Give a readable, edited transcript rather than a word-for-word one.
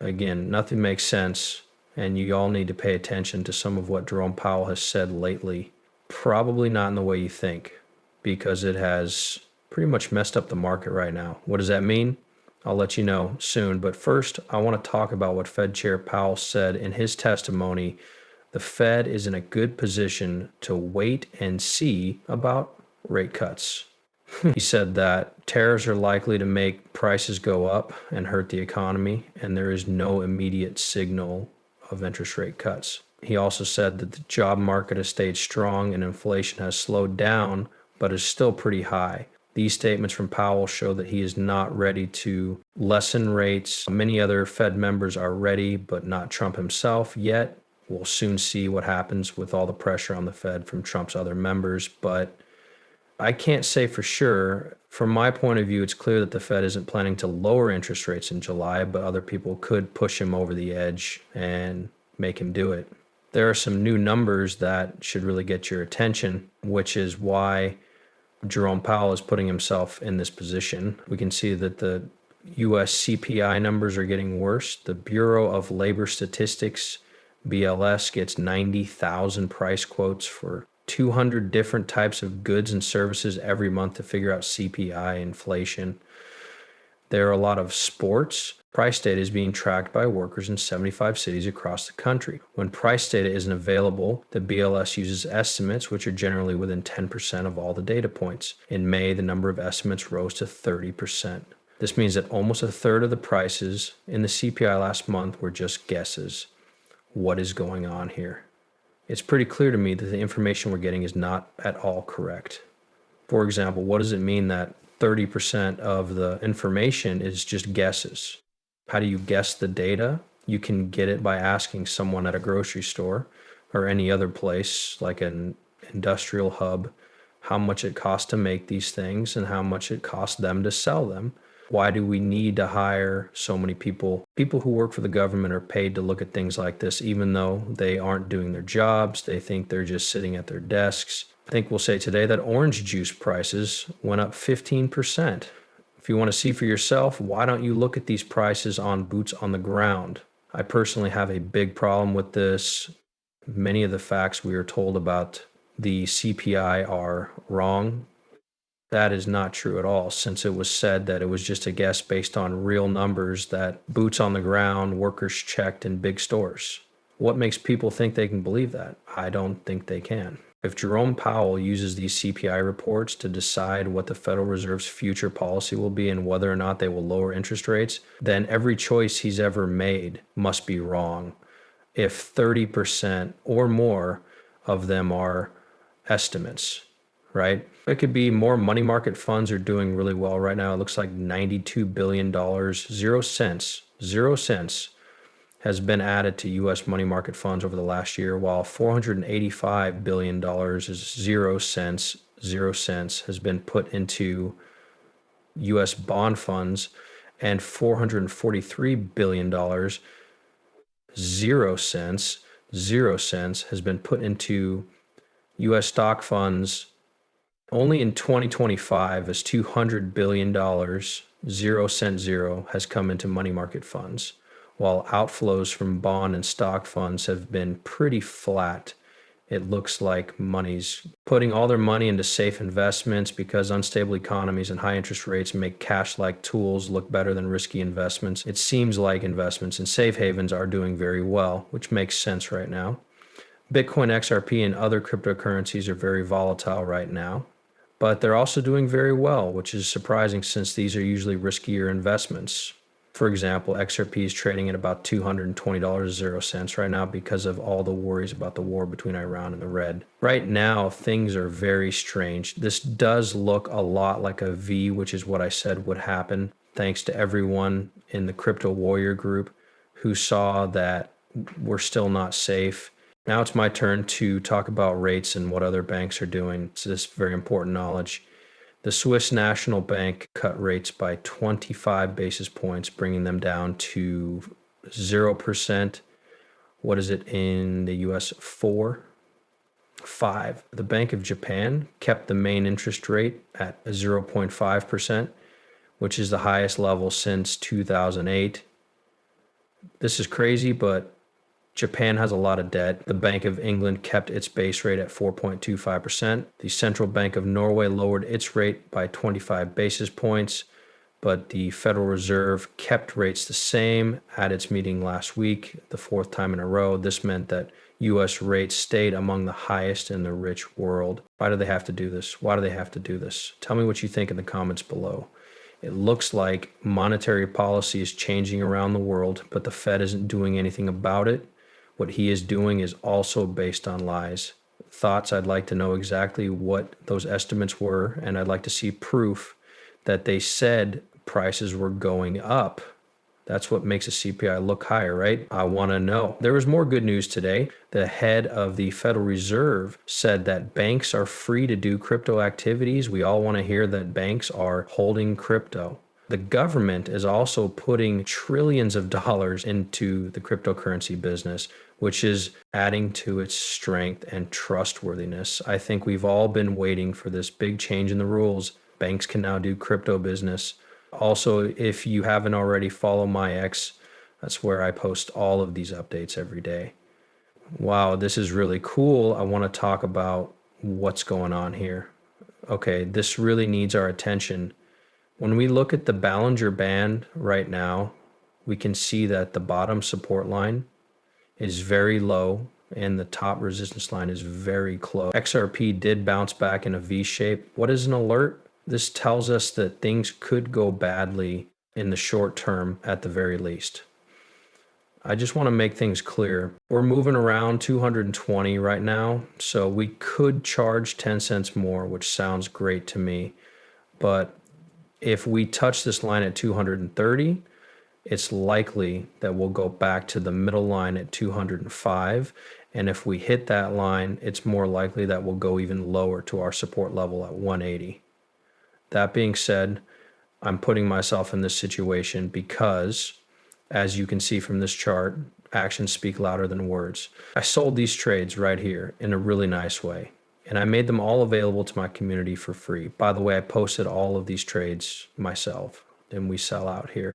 Again, nothing makes sense, and you all need to pay attention to some of what Jerome Powell has said lately. Probably not in the way you think, because it has pretty much messed up the market right now. What does that mean? I'll let you know soon. But first, I want to talk about what Fed Chair Powell said in his testimony. The Fed is in a good position to wait and see about rate cuts. He said that tariffs are likely to make prices go up and hurt the economy, and there is no immediate signal of interest rate cuts. He also said that the job market has stayed strong and inflation has slowed down, but is still pretty high. These statements from Powell show that he is not ready to lessen rates. Many other Fed members are ready, but not Trump himself yet. We'll soon see what happens with all the pressure on the Fed from Trump's other members, but I can't say for sure. From my point of view, it's clear that the Fed isn't planning to lower interest rates in July, but other people could push him over the edge and make him do it. There are some new numbers that should really get your attention, which is why Jerome Powell is putting himself in this position. We can see that the U.S. CPI numbers are getting worse. The Bureau of Labor Statistics, BLS, gets 90,000 price quotes for 200 different types of goods and services every month to figure out CPI inflation. There are a lot of sports. Price data is being tracked by workers in 75 cities across the country. When price data isn't available, the BLS uses estimates, which are generally within 10% of all the data points. In May, the number of estimates rose to 30%. This means that almost a third of the prices in the CPI last month were just guesses. What is going on here? It's pretty clear to me that the information we're getting is not at all correct. For example, what does it mean that 30% of the information is just guesses? How do you guess the data? You can get it by asking someone at a grocery store or any other place like an industrial hub how much it costs to make these things and how much it costs them to sell them. Why do we need to hire so many people? People who work for the government are paid to look at things like this, even though they aren't doing their jobs. They think they're just sitting at their desks. I think we'll say today that orange juice prices went up 15%. If you want to see for yourself, why don't you look at these prices on boots on the ground? I personally have a big problem with this. Many of the facts we are told about the CPI are wrong. That is not true at all, since it was said that it was just a guess based on real numbers that boots on the ground workers checked in big stores. What makes people think they can believe that? I don't think they can. If Jerome Powell uses these CPI reports to decide what the Federal Reserve's future policy will be and whether or not they will lower interest rates, then every choice he's ever made must be wrong. If 30% or more of them are estimates, right? It could be more money market funds are doing really well right now. It looks like $92 billion, 0 cents has been added to U.S. money market funds over the last year, while $485 billion is 0 cents, 0 cents has been put into U.S. bond funds, and $443 billion, 0 cents, 0 cents has been put into U.S. stock funds. Only in 2025 is $200 billion, 0 cent 0, has come into money market funds, while outflows from bond and stock funds have been pretty flat. It looks like money's putting all their money into safe investments because unstable economies and high interest rates make cash-like tools look better than risky investments. It seems like investments in safe havens are doing very well, which makes sense right now. Bitcoin, XRP, and other cryptocurrencies are very volatile right now, but they're also doing very well, which is surprising since these are usually riskier investments. For example, XRP is trading at about $220.00 right now because of all the worries about the war between Iran and the Red. Right now, things are very strange. This does look a lot like a V, which is what I said would happen, thanks to everyone in the Crypto Warrior group who saw that we're still not safe. Now it's my turn to talk about rates and what other banks are doing. It's this very important knowledge. The Swiss National Bank cut rates by 25 basis points, bringing them down to 0%. What is it in the US? 4, 5. The Bank of Japan kept the main interest rate at 0.5%, which is the highest level since 2008. This is crazy, but Japan has a lot of debt. The Bank of England kept its base rate at 4.25%. The Central Bank of Norway lowered its rate by 25 basis points, but the Federal Reserve kept rates the same at its meeting last week, the fourth time in a row. This meant that US rates stayed among the highest in the rich world. Why do they have to do this? Why do they have to do this? Tell me what you think in the comments below. It looks like monetary policy is changing around the world, but the Fed isn't doing anything about it. What he is doing is also based on lies. Thoughts, I'd like to know exactly what those estimates were, and I'd like to see proof that they said prices were going up. That's what makes a CPI look higher, right? I want to know. There was more good news today. The head of the Federal Reserve said that banks are free to do crypto activities. We all want to hear that banks are holding crypto. The government is also putting trillions of dollars into the cryptocurrency business, which is adding to its strength and trustworthiness. I think we've all been waiting for this big change in the rules. Banks can now do crypto business. Also, if you haven't already, follow my X. That's where I post all of these updates every day. Wow, this is really cool. I want to talk about what's going on here. Okay, this really needs our attention. When we look at the Bollinger Band right now, we can see that the bottom support line is very low and the top resistance line is very close. XRP did bounce back in a V shape. What is an alert? This tells us that things could go badly in the short term at the very least. I just want to make things clear. We're moving around 220 right now, so we could charge 10 cents more, which sounds great to me. But if we touch this line at 230, it's likely that we'll go back to the middle line at 205. And if we hit that line, it's more likely that we'll go even lower to our support level at 180. That being said, I'm putting myself in this situation because, as you can see from this chart, actions speak louder than words. I sold these trades right here in a really nice way, and I made them all available to my community for free. By the way, I posted all of these trades myself, and we sell out here.